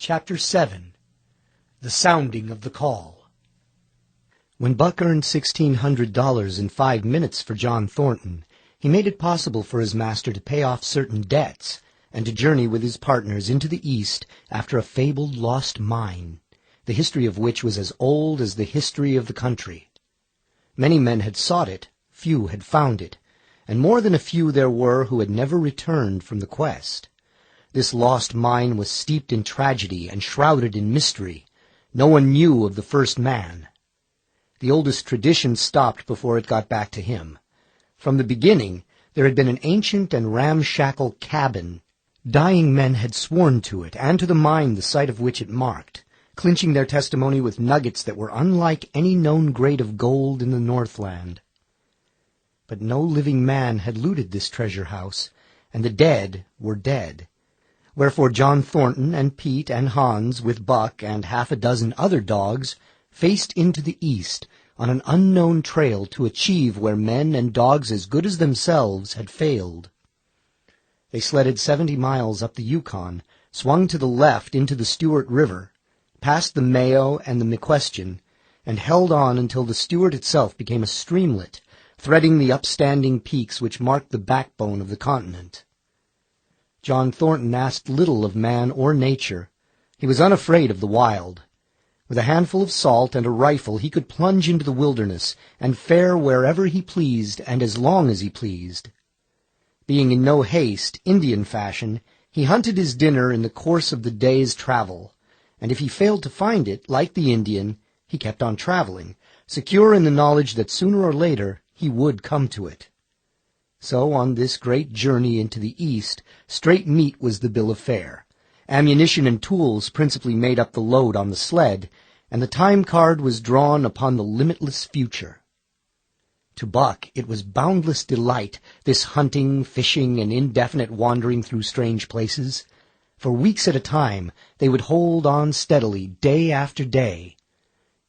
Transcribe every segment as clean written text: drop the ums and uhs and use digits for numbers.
Chapter VII. The Sounding of the Call. When Buck earned $1,600 in 5 minutes for John Thornton, he made it possible for his master to pay off certain debts and to journey with his partners into the East after a fabled lost mine, the history of which was as old as the history of the country. Many men had sought it, few had found it, and more than a few there were who had never returned from the quest. This lost mine was steeped in tragedy and shrouded in mystery. No one knew of the first man. The oldest tradition stopped before it got back to him. From the beginning, there had been an ancient and ramshackle cabin. Dying men had sworn to it, and to the mine the site of which it marked, clinching their testimony with nuggets that were unlike any known grade of gold in the Northland. But no living man had looted this treasure house, and the dead were dead. Wherefore John Thornton and Pete and Hans, with Buck and half a dozen other dogs, faced into the East on an unknown trail to achieve where men and dogs as good as themselves had failed. They sledded 70 miles up the Yukon, swung to the left into the Stewart River, passed the Mayo and the McQuestion, and held on until the Stewart itself became a streamlet, threading the upstanding peaks which marked the backbone of the continent. John Thornton asked little of man or nature. He was unafraid of the wild. With a handful of salt and a rifle he could plunge into the wilderness and fare wherever he pleased and as long as he pleased. Being in no haste, Indian fashion, he hunted his dinner in the course of the day's travel, and if he failed to find it, like the Indian, he kept on traveling, secure in the knowledge that sooner or later he would come to it. So on this great journey into the East, straight meat was the bill of fare. Ammunition and tools principally made up the load on the sled, and the time card was drawn upon the limitless future. To Buck it was boundless delight, this hunting, fishing, and indefinite wandering through strange places. For weeks at a time they would hold on steadily, day after day.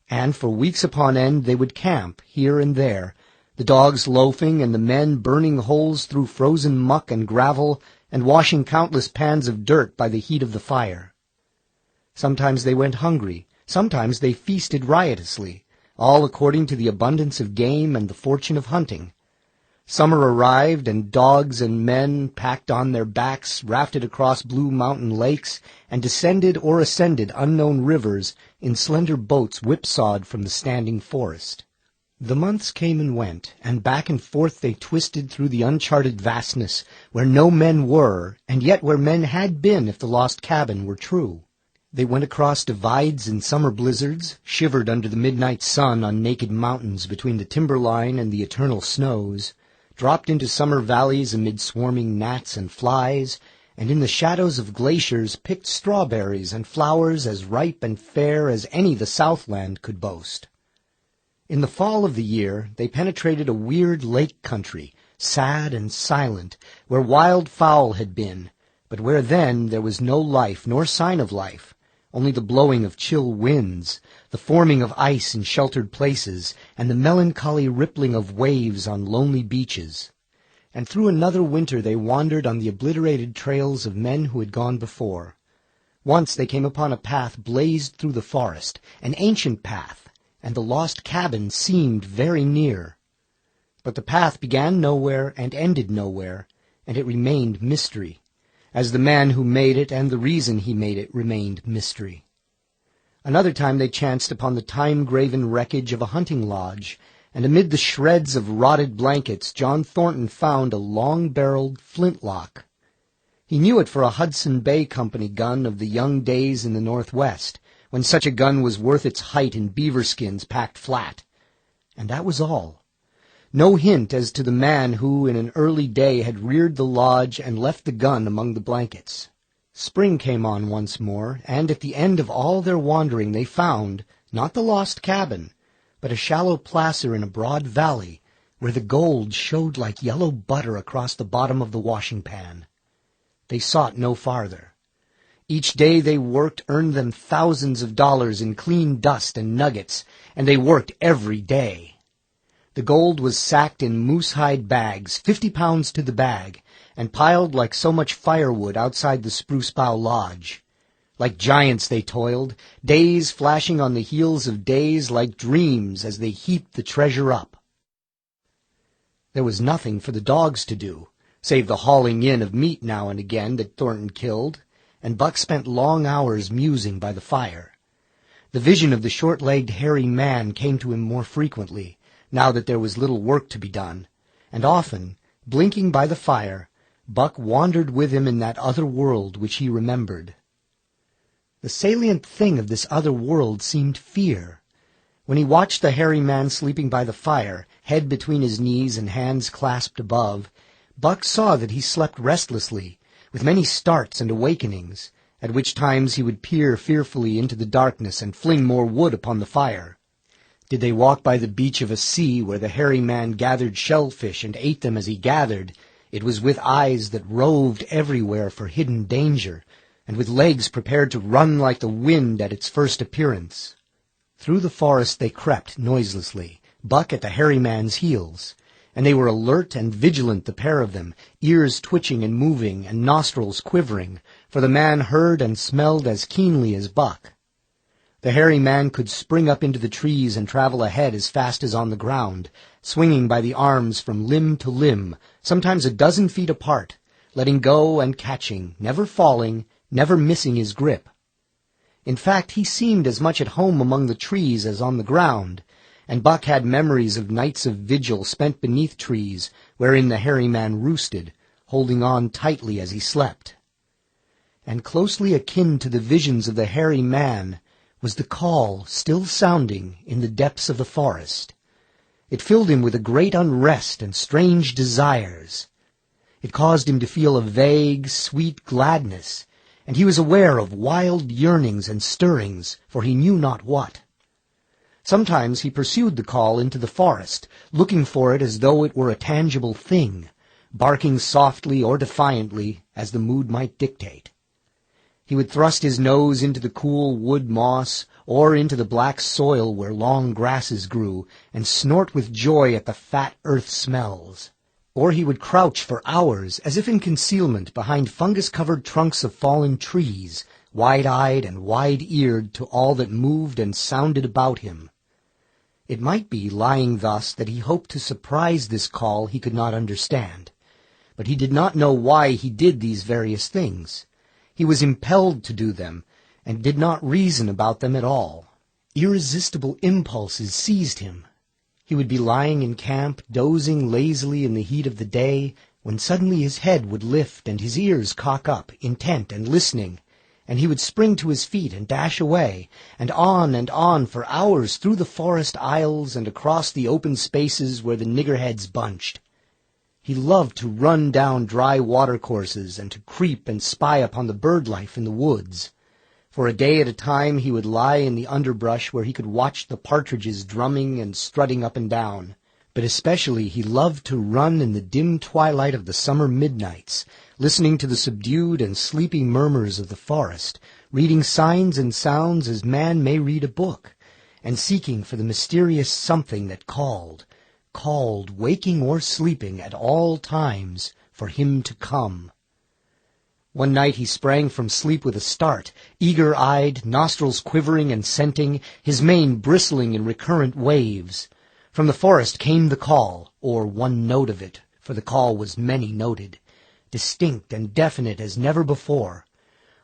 And for weeks upon end they would camp, here and there, the dogs loafing and the men burning holes through frozen muck and gravel and washing countless pans of dirt by the heat of the fire. Sometimes they went hungry, sometimes they feasted riotously, all according to the abundance of game and the fortune of hunting. Summer arrived, and dogs and men packed on their backs, rafted across blue mountain lakes, and descended or ascended unknown rivers in slender boats whipsawed from the standing forest. The months came and went, and back and forth they twisted through the uncharted vastness, where no men were, and yet where men had been if the lost cabin were true. They went across divides in summer blizzards, shivered under the midnight sun on naked mountains between the timberline and the eternal snows, dropped into summer valleys amid swarming gnats and flies, and in the shadows of glaciers picked strawberries and flowers as ripe and fair as any the Southland could boast. In the fall of the year they penetrated a weird lake country, sad and silent, where wild fowl had been, but where then there was no life nor sign of life, only the blowing of chill winds, the forming of ice in sheltered places, and the melancholy rippling of waves on lonely beaches. And through another winter they wandered on the obliterated trails of men who had gone before. Once they came upon a path blazed through the forest, an ancient path, and the lost cabin seemed very near. But the path began nowhere and ended nowhere, and it remained mystery, as the man who made it and the reason he made it remained mystery. Another time they chanced upon the time-graven wreckage of a hunting lodge, and amid the shreds of rotted blankets John Thornton found a long-barreled flintlock. He knew it for a Hudson Bay Company gun of the young days in the Northwest, when such a gun was worth its height in beaver skins packed flat. And that was all. No hint as to the man who in an early day had reared the lodge and left the gun among the blankets. Spring came on once more, and at the end of all their wandering they found, not the lost cabin, but a shallow placer in a broad valley, where the gold showed like yellow butter across the bottom of the washing-pan. They sought no farther. Each day they worked earned them thousands of dollars in clean dust and nuggets, and they worked every day. The gold was sacked in moose-hide bags, 50 pounds to the bag, and piled like so much firewood outside the Spruce Bough Lodge. Like giants they toiled, days flashing on the heels of days like dreams as they heaped the treasure up. There was nothing for the dogs to do, save the hauling in of meat now and again that Thornton killed, and Buck spent long hours musing by the fire. The vision of the short-legged hairy man came to him more frequently, now that there was little work to be done, and often, blinking by the fire, Buck wandered with him in that other world which he remembered. The salient thing of this other world seemed fear. When he watched the hairy man sleeping by the fire, head between his knees and hands clasped above, Buck saw that he slept restlessly, with many starts and awakenings, at which times he would peer fearfully into the darkness and fling more wood upon the fire. Did they walk by the beach of a sea where the hairy man gathered shellfish and ate them as he gathered, it was with eyes that roved everywhere for hidden danger, and with legs prepared to run like the wind at its first appearance. Through the forest they crept noiselessly, Buck at the hairy man's heels, and they were alert and vigilant, the pair of them, ears twitching and moving and nostrils quivering, for the man heard and smelled as keenly as Buck. The hairy man could spring up into the trees and travel ahead as fast as on the ground, swinging by the arms from limb to limb, sometimes a dozen feet apart, letting go and catching, never falling, never missing his grip. In fact, he seemed as much at home among the trees as on the ground, and Buck had memories of nights of vigil spent beneath trees wherein the hairy man roosted, holding on tightly as he slept. And closely akin to the visions of the hairy man was the call still sounding in the depths of the forest. It filled him with a great unrest and strange desires. It caused him to feel a vague, sweet gladness, and he was aware of wild yearnings and stirrings, for he knew not what. Sometimes he pursued the call into the forest, looking for it as though it were a tangible thing, barking softly or defiantly as the mood might dictate. He would thrust his nose into the cool wood moss or into the black soil where long grasses grew, and snort with joy at the fat earth smells. Or he would crouch for hours, as if in concealment, behind fungus-covered trunks of fallen trees, wide-eyed and wide-eared to all that moved and sounded about him. It might be, lying thus, that he hoped to surprise this call he could not understand. But he did not know why he did these various things. He was impelled to do them, and did not reason about them at all. Irresistible impulses seized him. He would be lying in camp, dozing lazily in the heat of the day, when suddenly his head would lift and his ears cock up, intent and listening, and he would spring to his feet and dash away, and on for hours through the forest aisles and across the open spaces where the niggerheads bunched. He loved to run down dry watercourses and to creep and spy upon the bird life in the woods. For a day at a time he would lie in the underbrush where he could watch the partridges drumming and strutting up and down. But especially he loved to run in the dim twilight of the summer midnights, listening to the subdued and sleepy murmurs of the forest, reading signs and sounds as man may read a book, and seeking for the mysterious something that called, waking or sleeping at all times, for him to come. One night he sprang from sleep with a start, eager-eyed, nostrils quivering and scenting, his mane bristling in recurrent waves. From the forest came the call, or one note of it, for the call was many-noted, distinct and definite as never before.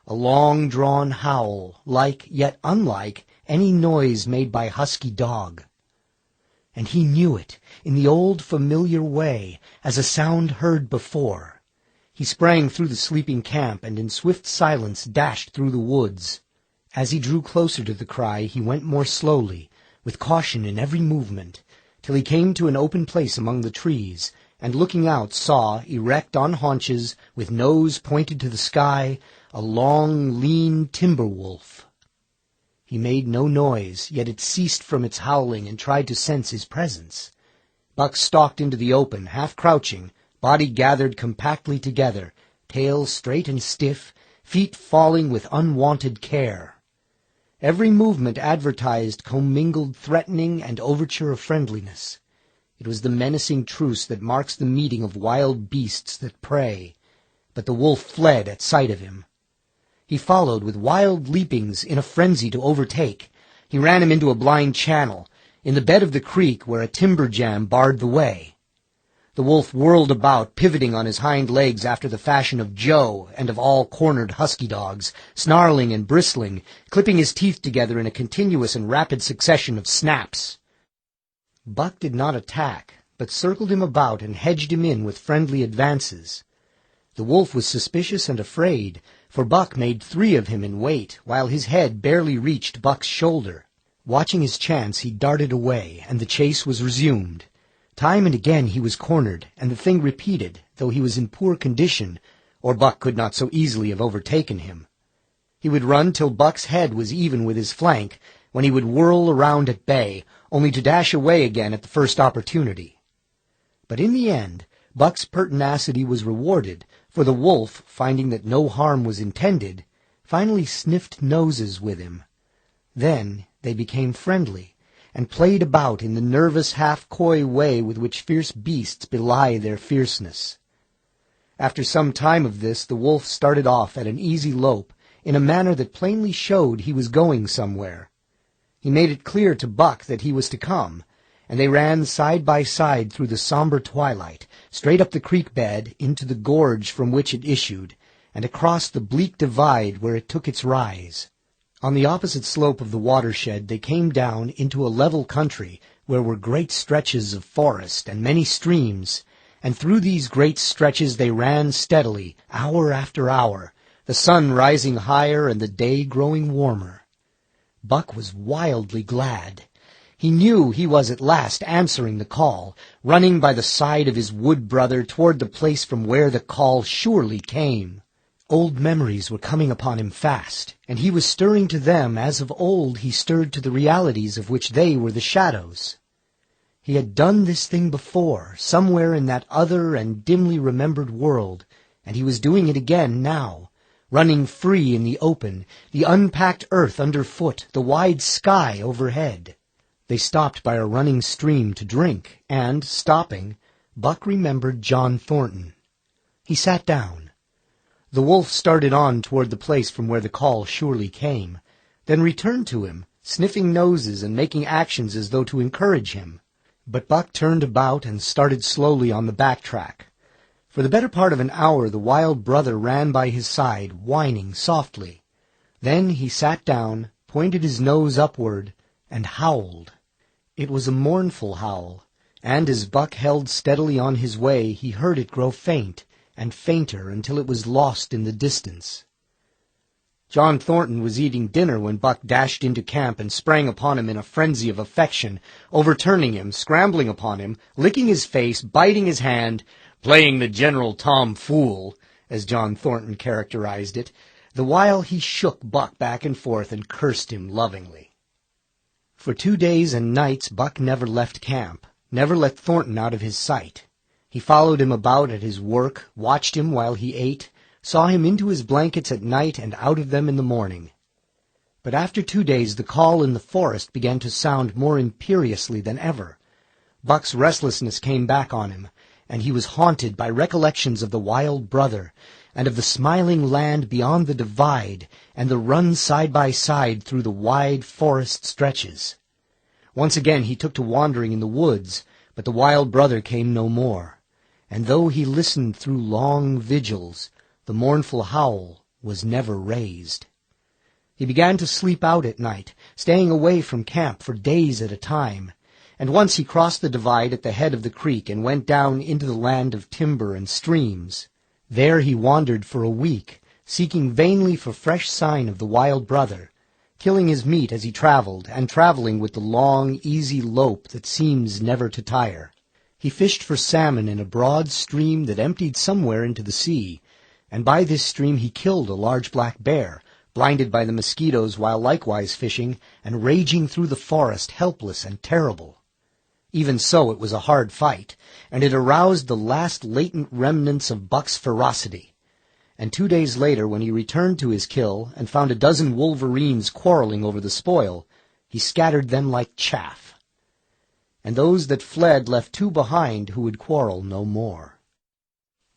A long-drawn howl, like, yet unlike, any noise made by husky dog. And he knew it, in the old familiar way, as a sound heard before. He sprang through the sleeping camp and in swift silence dashed through the woods. As he drew closer to the cry, he went more slowly, with caution in every movement, till he came to an open place among the trees, and looking out saw, erect on haunches, with nose pointed to the sky, a long, lean timber wolf. He made no noise, yet it ceased from its howling and tried to sense his presence. Buck stalked into the open, half crouching, body gathered compactly together, tail straight and stiff, feet falling with unwonted care. Every movement advertised commingled threatening and overture of friendliness. It was the menacing truce that marks the meeting of wild beasts that prey. But the wolf fled at sight of him. He followed with wild leapings in a frenzy to overtake. He ran him into a blind channel, in the bed of the creek where a timber jam barred the way. The wolf whirled about, pivoting on his hind legs after the fashion of Joe and of all cornered husky dogs, snarling and bristling, clipping his teeth together in a continuous and rapid succession of snaps. Buck did not attack, but circled him about and hedged him in with friendly advances. The wolf was suspicious and afraid, for Buck made 3 of him in weight, while his head barely reached Buck's shoulder. Watching his chance, he darted away, and the chase was resumed. Time and again he was cornered, and the thing repeated, though he was in poor condition, or Buck could not so easily have overtaken him. He would run till Buck's head was even with his flank, when he would whirl around at bay, only to dash away again at the first opportunity. But in the end, Buck's pertinacity was rewarded, for the wolf, finding that no harm was intended, finally sniffed noses with him. Then they became friendly, and played about in the nervous, half-coy way with which fierce beasts belie their fierceness. After some time of this, the wolf started off at an easy lope, in a manner that plainly showed he was going somewhere. He made it clear to Buck that he was to come, and they ran side by side through the somber twilight, straight up the creek bed into the gorge from which it issued, and across the bleak divide where it took its rise. On the opposite slope of the watershed they came down into a level country where were great stretches of forest and many streams, and through these great stretches they ran steadily, hour after hour, the sun rising higher and the day growing warmer. Buck was wildly glad. He knew he was at last answering the call, running by the side of his wood brother toward the place from where the call surely came. Old memories were coming upon him fast, and he was stirring to them as of old he stirred to the realities of which they were the shadows. He had done this thing before, somewhere in that other and dimly remembered world, and he was doing it again now, running free in the open, the unpacked earth underfoot, the wide sky overhead. They stopped by a running stream to drink, and, stopping, Buck remembered John Thornton. He sat down. The wolf started on toward the place from where the call surely came, then returned to him, sniffing noses and making actions as though to encourage him. But Buck turned about and started slowly on the back track. For the better part of an hour the wild brother ran by his side, whining softly. Then he sat down, pointed his nose upward, and howled. It was a mournful howl, and as Buck held steadily on his way he heard it grow faint and fainter until it was lost in the distance. John Thornton was eating dinner when Buck dashed into camp and sprang upon him in a frenzy of affection, overturning him, scrambling upon him, licking his face, biting his hand, playing the general tom-fool, as John Thornton characterized it, the while he shook Buck back and forth and cursed him lovingly. For 2 days and nights Buck never left camp, never let Thornton out of his sight. He followed him about at his work, watched him while he ate, saw him into his blankets at night and out of them in the morning. But after 2 days the call in the forest began to sound more imperiously than ever. Buck's restlessness came back on him, and he was haunted by recollections of the wild brother, and of the smiling land beyond the divide, and the run side by side through the wide forest stretches. Once again he took to wandering in the woods, but the wild brother came no more, and though he listened through long vigils, the mournful howl was never raised. He began to sleep out at night, staying away from camp for days at a time, and once he crossed the divide at the head of the creek and went down into the land of timber and streams. There he wandered for a week, seeking vainly for fresh sign of the wild brother, killing his meat as he traveled, and traveling with the long, easy lope that seems never to tire. He fished for salmon in a broad stream that emptied somewhere into the sea, and by this stream he killed a large black bear, blinded by the mosquitoes while likewise fishing, and raging through the forest helpless and terrible. Even so, it was a hard fight, and it aroused the last latent remnants of Buck's ferocity. And 2 days later, when he returned to his kill and found a dozen wolverines quarreling over the spoil, he scattered them like chaff. And those that fled left 2 behind who would quarrel no more.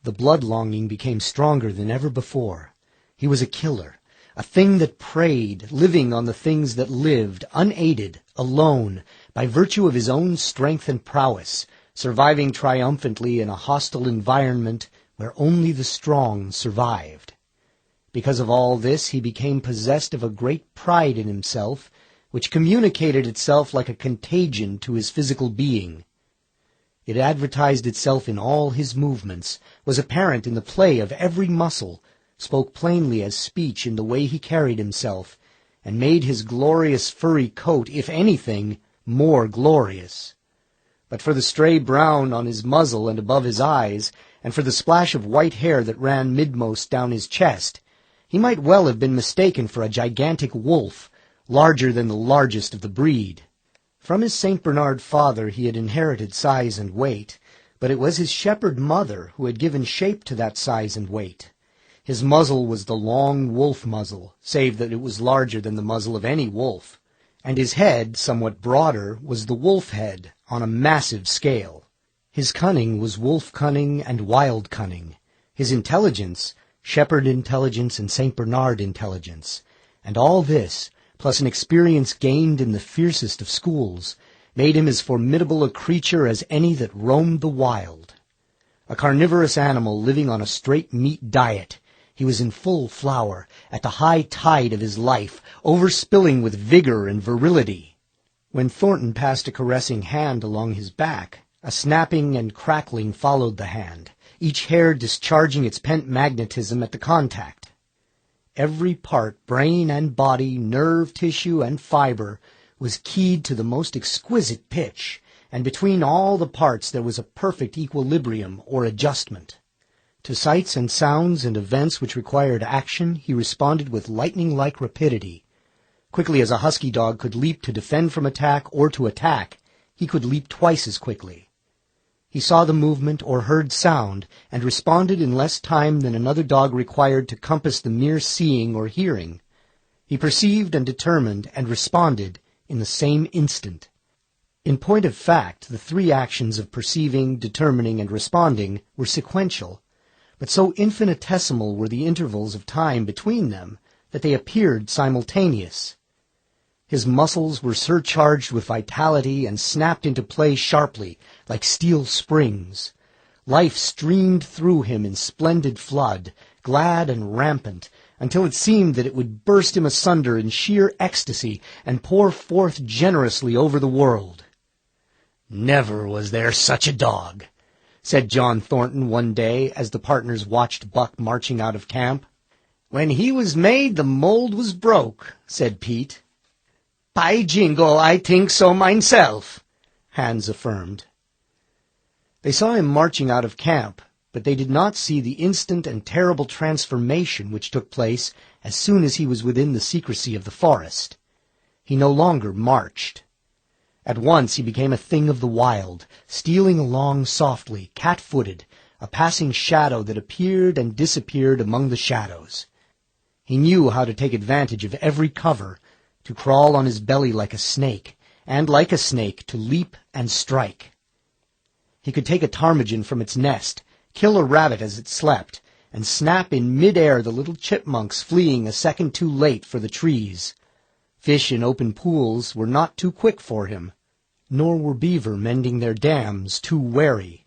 The blood-longing became stronger than ever before. He was a killer, a thing that preyed, living on the things that lived, unaided, alone, by virtue of his own strength and prowess, surviving triumphantly in a hostile environment where only the strong survived. Because of all this, he became possessed of a great pride in himself, which communicated itself like a contagion to his physical being. It advertised itself in all his movements, was apparent in the play of every muscle, spoke plainly as speech in the way he carried himself, and made his glorious furry coat, if anything, more glorious. But for the stray brown on his muzzle and above his eyes, and for the splash of white hair that ran midmost down his chest, he might well have been mistaken for a gigantic wolf, larger than the largest of the breed. From his St. Bernard father he had inherited size and weight, but it was his shepherd mother who had given shape to that size and weight. His muzzle was the long wolf muzzle, save that it was larger than the muzzle of any wolf, and his head, somewhat broader, was the wolf head, on a massive scale. His cunning was wolf cunning and wild cunning. His intelligence, shepherd intelligence and St. Bernard intelligence, and all this, plus an experience gained in the fiercest of schools, made him as formidable a creature as any that roamed the wild. A carnivorous animal living on a straight meat diet, he was in full flower, at the high tide of his life, overspilling with vigor and virility. When Thornton passed a caressing hand along his back, a snapping and crackling followed the hand, each hair discharging its pent magnetism at the contact. Every part, brain and body, nerve, tissue, and fiber, was keyed to the most exquisite pitch, and between all the parts there was a perfect equilibrium or adjustment. To sights and sounds and events which required action, he responded with lightning-like rapidity. Quickly as a husky dog could leap to defend from attack or to attack, he could leap twice as quickly. He saw the movement or heard sound, and responded in less time than another dog required to compass the mere seeing or hearing. He perceived and determined and responded in the same instant. In point of fact, the three actions of perceiving, determining, and responding were sequential, but so infinitesimal were the intervals of time between them that they appeared simultaneous. His muscles were surcharged with vitality and snapped into play sharply, like steel springs. Life streamed through him in splendid flood, glad and rampant, until it seemed that it would burst him asunder in sheer ecstasy and pour forth generously over the world. "Never was there such a dog," said John Thornton one day as the partners watched Buck marching out of camp. "When he was made, the mold was broke," said Pete. "By jingo, I think so myself," Hans affirmed. They saw him marching out of camp, but they did not see the instant and terrible transformation which took place as soon as he was within the secrecy of the forest. He no longer marched. At once he became a thing of the wild, stealing along softly, cat-footed, a passing shadow that appeared and disappeared among the shadows. He knew how to take advantage of every cover, to crawl on his belly like a snake, and like a snake to leap and strike. He could take a ptarmigan from its nest, kill a rabbit as it slept, and snap in mid-air the little chipmunks fleeing a second too late for the trees. Fish in open pools were not too quick for him, nor were beaver mending their dams too wary.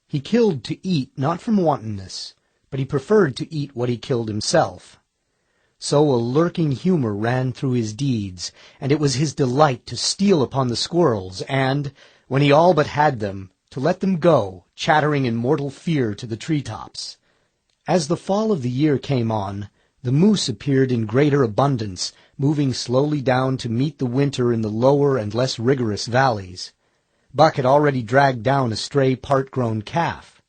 He killed to eat, not from wantonness, but he preferred to eat what he killed himself. So a lurking humor ran through his deeds, and it was his delight to steal upon the squirrels and, when he all but had them, to let them go, chattering in mortal fear to the treetops. As the fall of the year came on, the moose appeared in greater abundance, moving slowly down to meet the winter in the lower and less rigorous valleys. Buck had already dragged down a stray part-grown calf.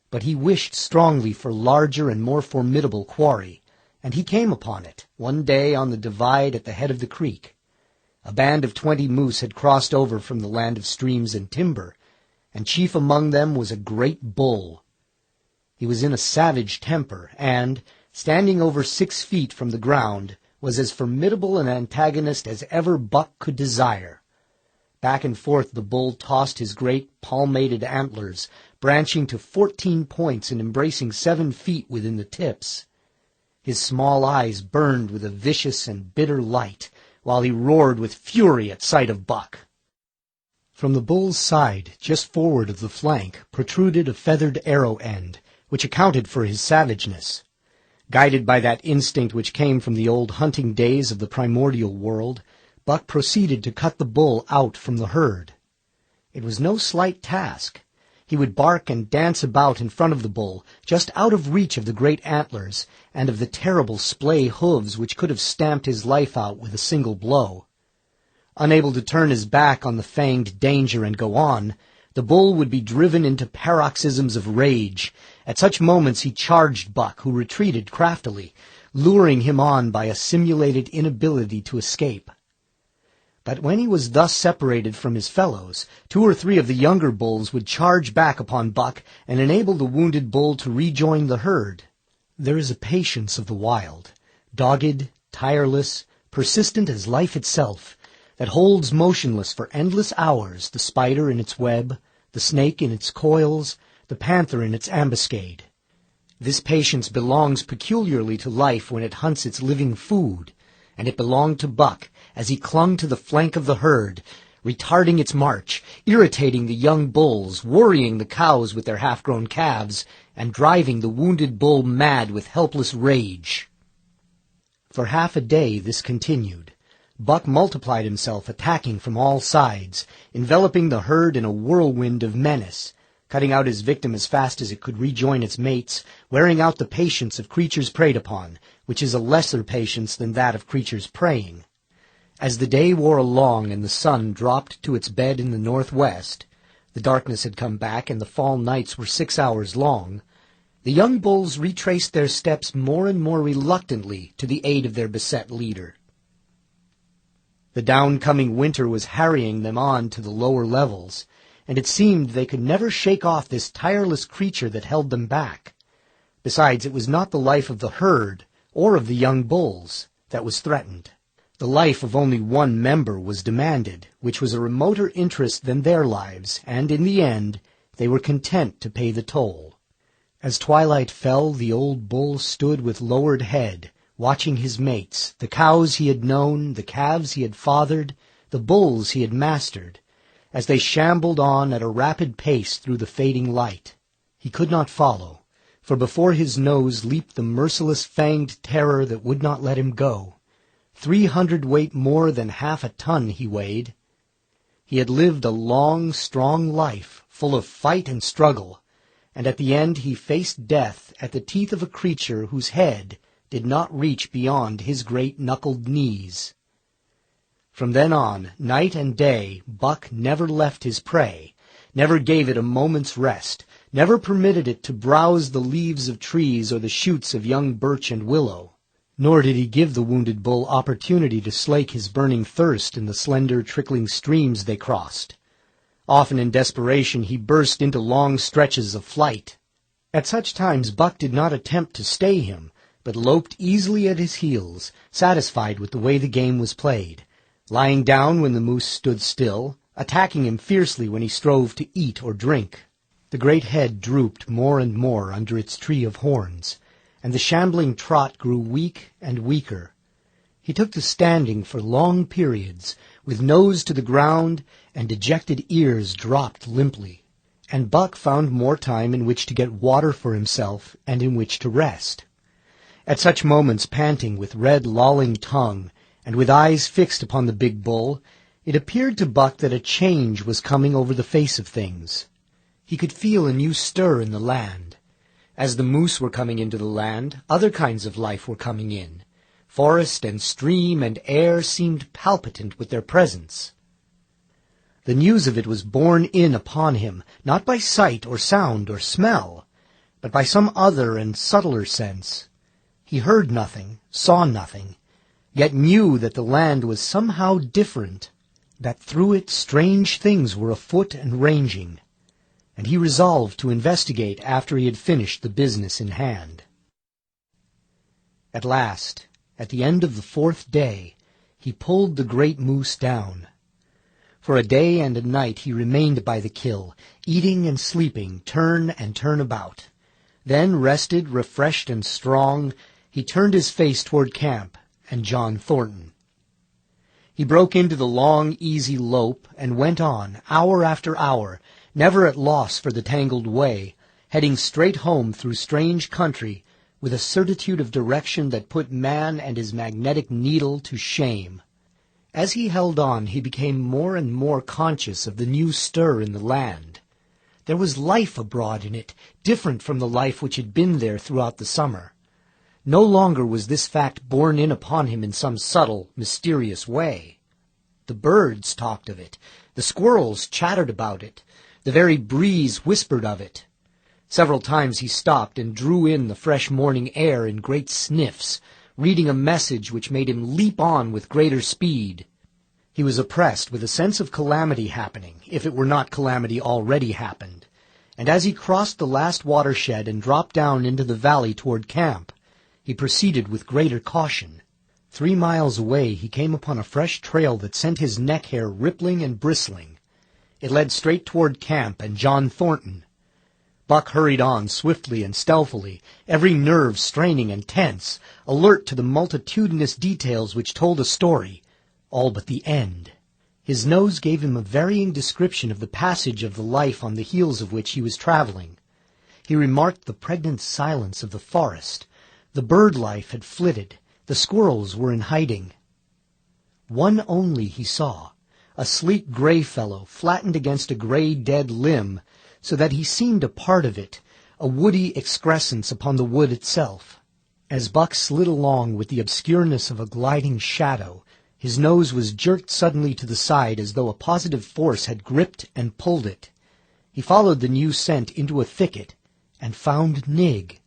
But he wished strongly for larger and more formidable quarry, and he came upon it, one day on the divide at the head of the creek. A band of 20 moose had crossed over from the land of streams and timber, and chief among them was a great bull. He was in a savage temper, and, standing over 6 feet from the ground, was as formidable an antagonist as ever Buck could desire. Back and forth the bull tossed his great palmated antlers, branching to 14 points and embracing 7 feet within the tips. His small eyes burned with a vicious and bitter light, while he roared with fury at sight of Buck. From the bull's side, just forward of the flank, protruded a feathered arrow end, which accounted for his savageness. Guided by that instinct which came from the old hunting days of the primordial world, Buck proceeded to cut the bull out from the herd. It was no slight task. He would bark and dance about in front of the bull, just out of reach of the great antlers, and of the terrible splay hooves which could have stamped his life out with a single blow. Unable to turn his back on the fanged danger and go on, the bull would be driven into paroxysms of rage. At such moments he charged Buck, who retreated craftily, luring him on by a simulated inability to escape. But when he was thus separated from his fellows, 2 or 3 of the younger bulls would charge back upon Buck and enable the wounded bull to rejoin the herd. There is a patience of the wild, dogged, tireless, persistent as life itself, that holds motionless for endless hours the spider in its web, the snake in its coils, the panther in its ambuscade. This patience belongs peculiarly to life when it hunts its living food, and it belonged to Buck as he clung to the flank of the herd, retarding its march, irritating the young bulls, worrying the cows with their half-grown calves, and driving the wounded bull mad with helpless rage. For half a day this continued. Buck multiplied himself, attacking from all sides, enveloping the herd in a whirlwind of menace, cutting out his victim as fast as it could rejoin its mates, wearing out the patience of creatures preyed upon, which is a lesser patience than that of creatures preying. As the day wore along and the sun dropped to its bed in the northwest, the darkness had come back and the fall nights were 6 hours long, the young bulls retraced their steps more and more reluctantly to the aid of their beset leader. The down-coming winter was harrying them on to the lower levels, and it seemed they could never shake off this tireless creature that held them back. Besides, it was not the life of the herd, or of the young bulls, that was threatened. The life of only one member was demanded, which was a remoter interest than their lives, and in the end they were content to pay the toll. As twilight fell, the old bull stood with lowered head, watching his mates, the cows he had known, the calves he had fathered, the bulls he had mastered, as they shambled on at a rapid pace through the fading light. He could not follow, for before his nose leaped the merciless fanged terror that would not let him go. 300 weight more than half a ton he weighed. He had lived a long, strong life, full of fight and struggle, and at the end he faced death at the teeth of a creature whose head did not reach beyond his great knuckled knees. From then on, night and day, Buck never left his prey, never gave it a moment's rest, never permitted it to browse the leaves of trees or the shoots of young birch and willow. Nor did he give the wounded bull opportunity to slake his burning thirst in the slender, trickling streams they crossed. Often in desperation he burst into long stretches of flight. At such times Buck did not attempt to stay him, but loped easily at his heels, satisfied with the way the game was played, lying down when the moose stood still, attacking him fiercely when he strove to eat or drink. The great head drooped more and more under its tree of horns, and the shambling trot grew weak and weaker. He took to standing for long periods, with nose to the ground and dejected ears dropped limply, and Buck found more time in which to get water for himself and in which to rest. At such moments, panting with red lolling tongue, and with eyes fixed upon the big bull, it appeared to Buck that a change was coming over the face of things. He could feel a new stir in the land. As the moose were coming into the land, other kinds of life were coming in. Forest and stream and air seemed palpitant with their presence. The news of it was borne in upon him, not by sight or sound or smell, but by some other and subtler sense. He heard nothing, saw nothing, yet knew that the land was somehow different, that through it strange things were afoot and ranging, and he resolved to investigate after he had finished the business in hand. At last, at the end of the 4th day, he pulled the great moose down. For a day and a night he remained by the kill, eating and sleeping, turn and turn about. Then, rested, refreshed, and strong, He turned his face toward camp and John Thornton. He broke into the long, easy lope and went on, hour after hour, never at loss for the tangled way, heading straight home through strange country with a certitude of direction that put man and his magnetic needle to shame. As he held on, he became more and more conscious of the new stir in the land. There was life abroad in it, different from the life which had been there throughout the summer. No longer was this fact borne in upon him in some subtle, mysterious way. The birds talked of it, the squirrels chattered about it, the very breeze whispered of it. Several times he stopped and drew in the fresh morning air in great sniffs, reading a message which made him leap on with greater speed. He was oppressed with a sense of calamity happening, if it were not calamity already happened, and as he crossed the last watershed and dropped down into the valley toward camp, he proceeded with greater caution. 3 miles away he came upon a fresh trail that sent his neck hair rippling and bristling. It led straight toward camp and John Thornton. Buck hurried on swiftly and stealthily, every nerve straining and tense, alert to the multitudinous details which told a story, all but the end. His nose gave him a varying description of the passage of the life on the heels of which he was traveling. He remarked the pregnant silence of the forest. The bird life had flitted. The squirrels were in hiding. One only he saw, a sleek gray fellow flattened against a gray dead limb, so that he seemed a part of it, a woody excrescence upon the wood itself. As Buck slid along with the obscureness of a gliding shadow, his nose was jerked suddenly to the side as though a positive force had gripped and pulled it. He followed the new scent into a thicket and found Nig.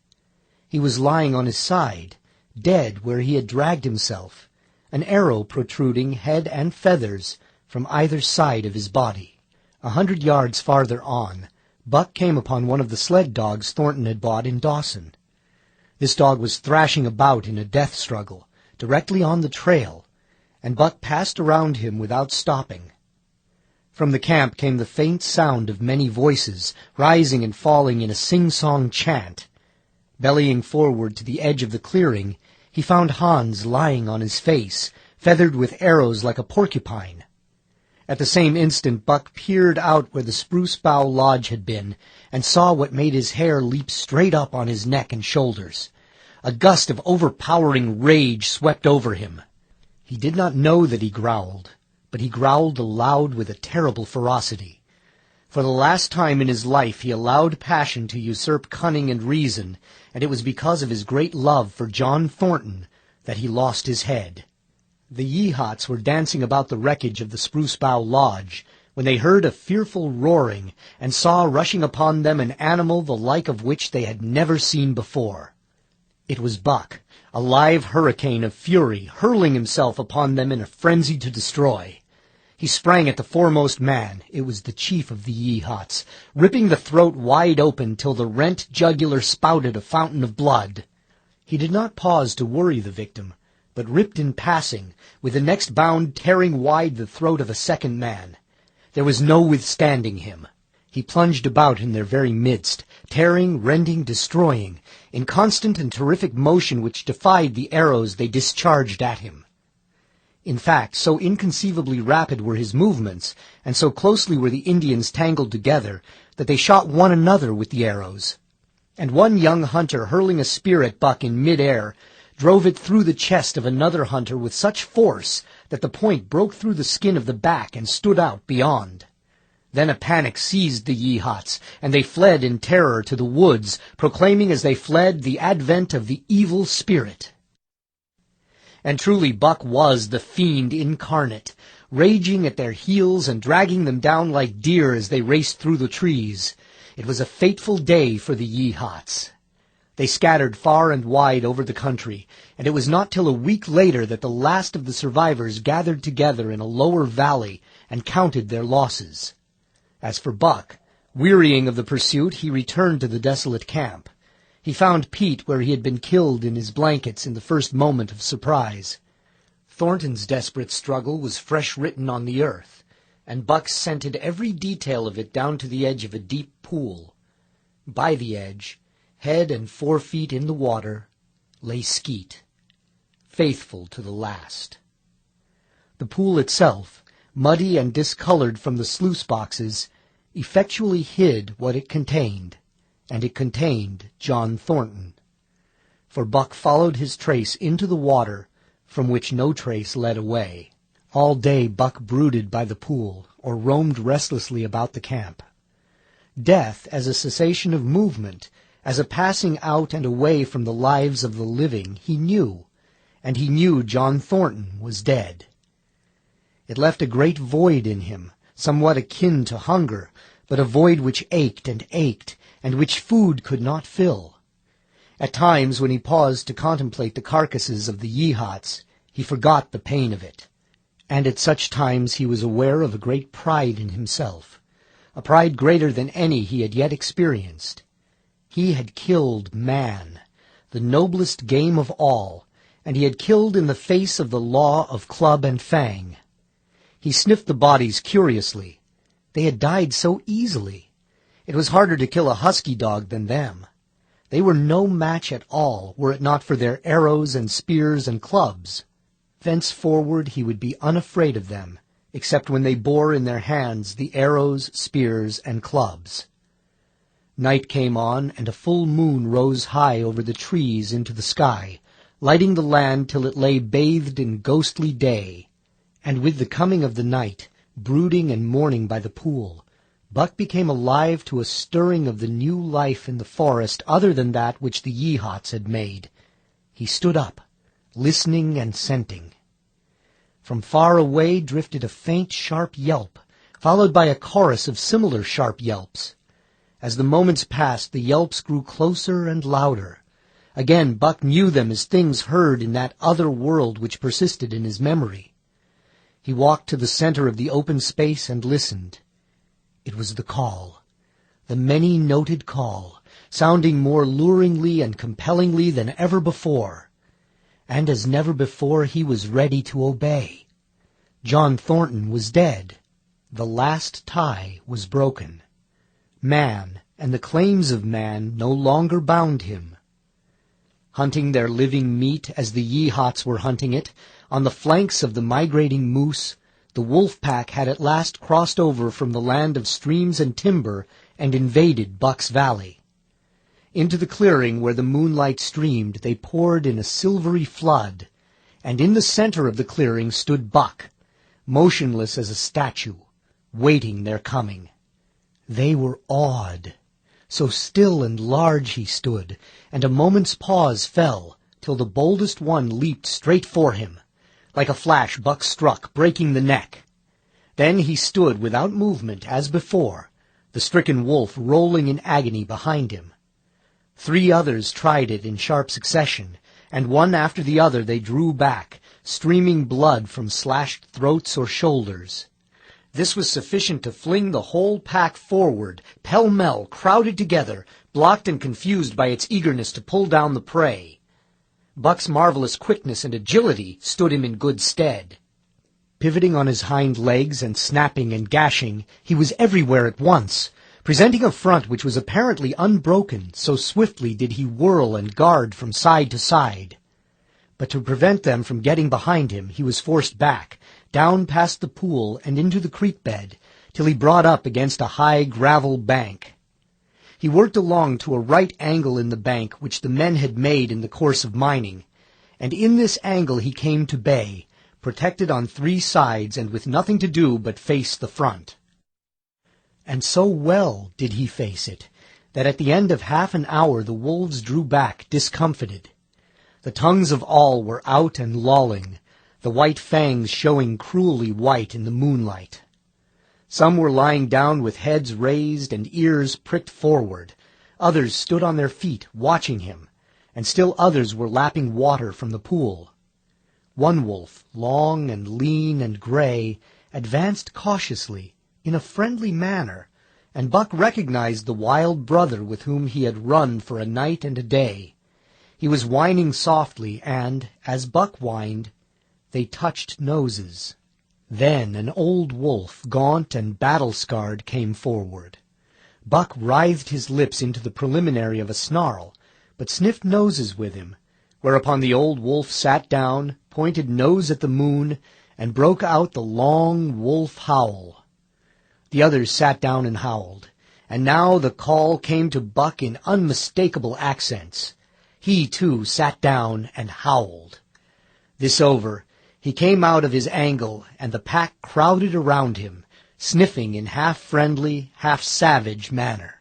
He was lying on his side, dead where he had dragged himself, an arrow protruding, head and feathers, from either side of his body. 100 yards farther on, Buck came upon one of the sled dogs Thornton had bought in Dawson. This dog was thrashing about in a death struggle, directly on the trail, and Buck passed around him without stopping. From the camp came the faint sound of many voices, rising and falling in a sing-song chant. Bellying forward to the edge of the clearing, he found Hans lying on his face, feathered with arrows like a porcupine. At the same instant Buck peered out where the spruce bough lodge had been, and saw what made his hair leap straight up on his neck and shoulders. A gust of overpowering rage swept over him. He did not know that he growled, but he growled aloud with a terrible ferocity. For the last time in his life he allowed passion to usurp cunning and reason, and it was because of his great love for John Thornton that he lost his head. The Yeehats were dancing about the wreckage of the Spruce Bough Lodge when they heard a fearful roaring and saw rushing upon them an animal the like of which they had never seen before. It was Buck, a live hurricane of fury, hurling himself upon them in a frenzy to destroy. He sprang at the foremost man, it was the chief of the Yeehats, ripping the throat wide open till the rent jugular spouted a fountain of blood. He did not pause to worry the victim, but ripped in passing, with the next bound tearing wide the throat of a second man. There was no withstanding him. He plunged about in their very midst, tearing, rending, destroying, in constant and terrific motion which defied the arrows they discharged at him. In fact, so inconceivably rapid were his movements, and so closely were the Indians tangled together, that they shot one another with the arrows. And one young hunter, hurling a spear at Buck in mid-air, drove it through the chest of another hunter with such force that the point broke through the skin of the back and stood out beyond. Then a panic seized the Yeehats, and they fled in terror to the woods, proclaiming as they fled the advent of the evil spirit. And truly Buck was the fiend incarnate, raging at their heels and dragging them down like deer as they raced through the trees. It was a fateful day for the Yeehats. They scattered far and wide over the country, and it was not till a week later that the last of the survivors gathered together in a lower valley and counted their losses. As for Buck, wearying of the pursuit, he returned to the desolate camp. He found Pete where he had been killed in his blankets in the first moment of surprise. Thornton's desperate struggle was fresh written on the earth, and Buck scented every detail of it down to the edge of a deep pool. By the edge, head and 4 feet in the water, lay Skeet, faithful to the last. The pool itself, muddy and discolored from the sluice boxes, effectually hid what it contained, and it contained John Thornton. For Buck followed his trace into the water, from which no trace led away. All day Buck brooded by the pool, or roamed restlessly about the camp. Death, as a cessation of movement, as a passing out and away from the lives of the living, he knew, and he knew John Thornton was dead. It left a great void in him, somewhat akin to hunger, but a void which ached, and which food could not fill. At times, when he paused to contemplate the carcasses of the Yeehats, he forgot the pain of it. And at such times he was aware of a great pride in himself, a pride greater than any he had yet experienced. He had killed man, the noblest game of all, and he had killed in the face of the law of club and fang. He sniffed the bodies curiously. They had died so easily. It was harder to kill a husky dog than them. They were no match at all, were it not for their arrows and spears and clubs. Thenceforward he would be unafraid of them, except when they bore in their hands the arrows, spears, and clubs. Night came on, and a full moon rose high over the trees into the sky, lighting the land till it lay bathed in ghostly day. And with the coming of the night, brooding and mourning by the pool, Buck became alive to a stirring of the new life in the forest other than that which the Yeehats had made. He stood up, listening and scenting. From far away drifted a faint, sharp yelp, followed by a chorus of similar sharp yelps. As the moments passed, the yelps grew closer and louder. Again Buck knew them as things heard in that other world which persisted in his memory. He walked to the center of the open space and listened. It was the call, the many-noted call, sounding more luringly and compellingly than ever before. And as never before he was ready to obey. John Thornton was dead. The last tie was broken. Man and the claims of man no longer bound him. Hunting their living meat as the Yeehats were hunting it, on the flanks of the migrating moose, the wolf pack had at last crossed over from the land of streams and timber and invaded Buck's Valley. Into the clearing where the moonlight streamed they poured in a silvery flood, and in the center of the clearing stood Buck, motionless as a statue, waiting their coming. They were awed. So still and large he stood, and a moment's pause fell, till the boldest one leaped straight for him. Like a flash Buck struck, breaking the neck. Then he stood without movement as before, the stricken wolf rolling in agony behind him. 3 others tried it in sharp succession, and one after the other they drew back, streaming blood from slashed throats or shoulders. This was sufficient to fling the whole pack forward, pell-mell, crowded together, blocked and confused by its eagerness to pull down the prey. Buck's marvelous quickness and agility stood him in good stead. Pivoting on his hind legs and snapping and gashing, he was everywhere at once, presenting a front which was apparently unbroken, so swiftly did he whirl and guard from side to side. But to prevent them from getting behind him, he was forced back, down past the pool and into the creek bed, till he brought up against a high gravel bank. He worked along to a right angle in the bank which the men had made in the course of mining, and in this angle he came to bay, protected on 3 sides and with nothing to do but face the front. And so well did he face it, that at the end of half an hour the wolves drew back discomfited. The tongues of all were out and lolling, the white fangs showing cruelly white in the moonlight. Some were lying down with heads raised and ears pricked forward. Others stood on their feet, watching him, and still others were lapping water from the pool. One wolf, long and lean and gray, advanced cautiously, in a friendly manner, and Buck recognized the wild brother with whom he had run for a night and a day. He was whining softly, and, as Buck whined, they touched noses. Then an old wolf, gaunt and battle-scarred, came forward. Buck writhed his lips into the preliminary of a snarl, but sniffed noses with him, whereupon the old wolf sat down, pointed nose at the moon, and broke out the long wolf howl. The others sat down and howled, and now the call came to Buck in unmistakable accents. He, too, sat down and howled. This over, he came out of his angle, and the pack crowded around him, sniffing in half-friendly, half-savage manner.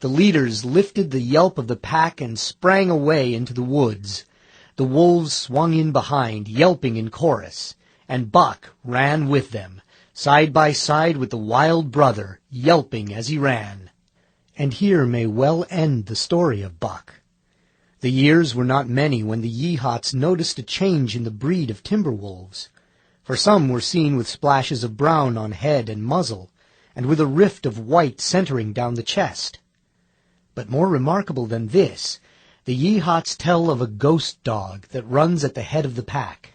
The leaders lifted the yelp of the pack and sprang away into the woods. The wolves swung in behind, yelping in chorus, and Buck ran with them, side by side with the wild brother, yelping as he ran. And here may well end the story of Buck. The years were not many when the Yeehats noticed a change in the breed of timber wolves, for some were seen with splashes of brown on head and muzzle, and with a rift of white centering down the chest. But more remarkable than this, the Yeehats tell of a ghost dog that runs at the head of the pack.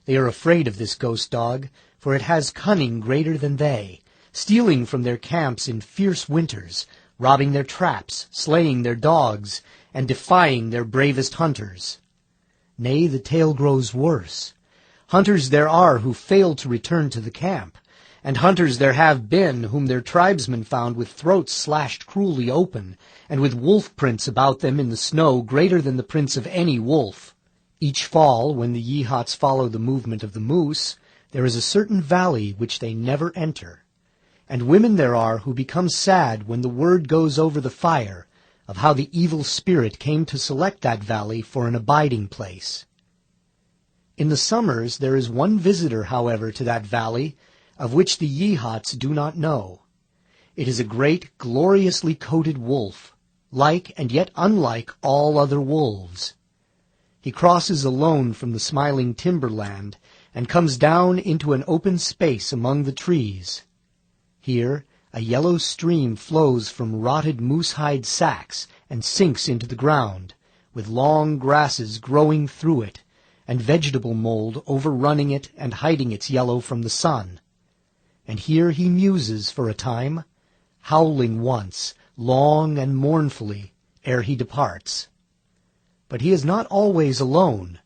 They are afraid of this ghost dog, for it has cunning greater than they, stealing from their camps in fierce winters, robbing their traps, slaying their dogs, and defying their bravest hunters. Nay, the tale grows worse. Hunters there are who fail to return to the camp, and hunters there have been whom their tribesmen found with throats slashed cruelly open, and with wolf prints about them in the snow greater than the prints of any wolf. Each fall, when the Yeehats follow the movement of the moose, there is a certain valley which they never enter, and women there are who become sad when the word goes over the fire of how the evil spirit came to select that valley for an abiding place. In the summers there is one visitor, however, to that valley, of which the Yeehats do not know. It is a great, gloriously coated wolf, like and yet unlike all other wolves. He crosses alone from the smiling timberland, and comes down into an open space among the trees. Here a yellow stream flows from rotted moose-hide sacks and sinks into the ground, with long grasses growing through it, and vegetable mold overrunning it and hiding its yellow from the sun. And here he muses for a time, howling once, long and mournfully, ere he departs. But he is not always alone.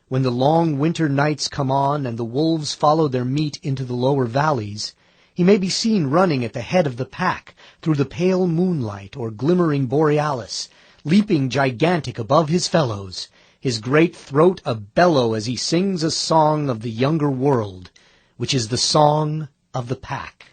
When the long winter nights come on and the wolves follow their meat into the lower valleys, he may be seen running at the head of the pack through the pale moonlight or glimmering borealis, leaping gigantic above his fellows, his great throat a-bellow as he sings a song of the younger world, which is the song of the pack.